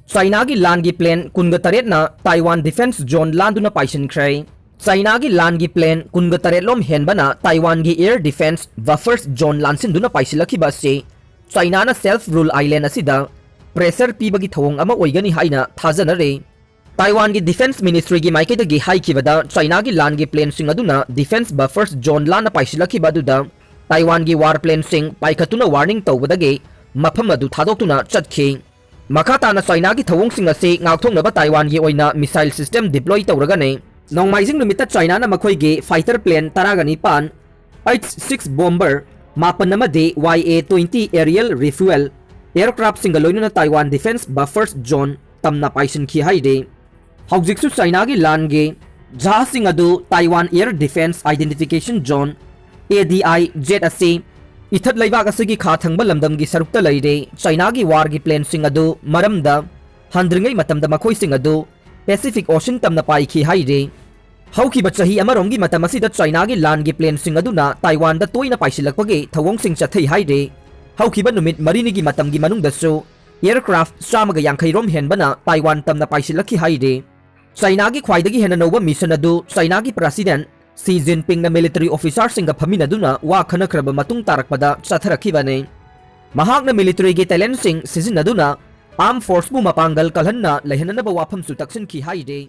China की लान की प्लेन कुनग तरेटना ताइवान डिफेंस जोन लांदुना पाइसनख्रे चाइना की लान की प्लेन कुनग तरेटलोम हेनबना ताइवान की एयर डिफेंस बफर्स जोन लांसिंदुना पाइसिलखिबा से चाइना ना सेल्फ रूल आइलैंड असिदा प्रेशर पीबगी थवोंग अमा ओइगनी हाइना थाजनरे ताइवान की डिफेंस मिनिस्ट्री की माइकेदगी हाइखिबदा चाइना की लान की प्लेन सिंग अदुना डिफेंस बफर्स जोन लाना पाइसिलखिबदुदा ताइवान की वार प्लेन सिंग पाइखतुना वार्निंग तौबदगे मफम अदु थादोक्तुना चटखि मखाताना चाइना की थवोंग सिंग असे ngaukthongnaba ताइवान की ओइना मिसाइल सिस्टम डिप्लॉय तौरगने नोंमाइजिंग नुमिता चाइना ना मखोइगे फाइटर प्लेन तरागनी पान H-6 बॉम्बर मापन नमदे YA-20 एरियल रिफ्यूएल एयरक्राफ्ट सिंग लोइना ताइवान डिफेंस बफर्स जोन तमना पाइसन खि हाइदे हौजिकसु चाइना की लानगे जहाज सिंग अदु Taiwan air defence identification zone ADI jet असे इथत लैबाक असगी खा थंगबा लमदम की सरुक्ता लैरे चाइना की वार की प्लेन सिंग अदु मरमदा हंद्रिंगै मतमदा मखोइ सिंग अदु पैसिफिक ओशन तमना पाइखि हाइरे हौखिबा चाही अमरोंगी मतम असिदा चाइना की लान की प्लेन सिंग अदुना ताइवान दा तोइना पाइसिलकपगे थवोंग सिंग चथै हाइरे हौखिबा नुमित मरिनी की मतम की मनुंगदसु एयरक्राफ्ट चामगा यांखै रोम हेनबना ताइवान तमना पाइसिलखि हाइरे चाइना की ख्वाइदगी हेना नौबा मिशन अदु चाइना की प्रेसिडेंट सी जिनपिंग ना मिलिटरी ऑफिसर सिंग फमिनदुना वा खनख्रब मतुंग तारकपदा चथरखिबने महाकना मिलिटरी के टैलेंट सिंग सिजिनदुना आर्म फोर्स बु मपांगल कलहन्ना लहननबा वाफम सु तक्सिन खि हाइरे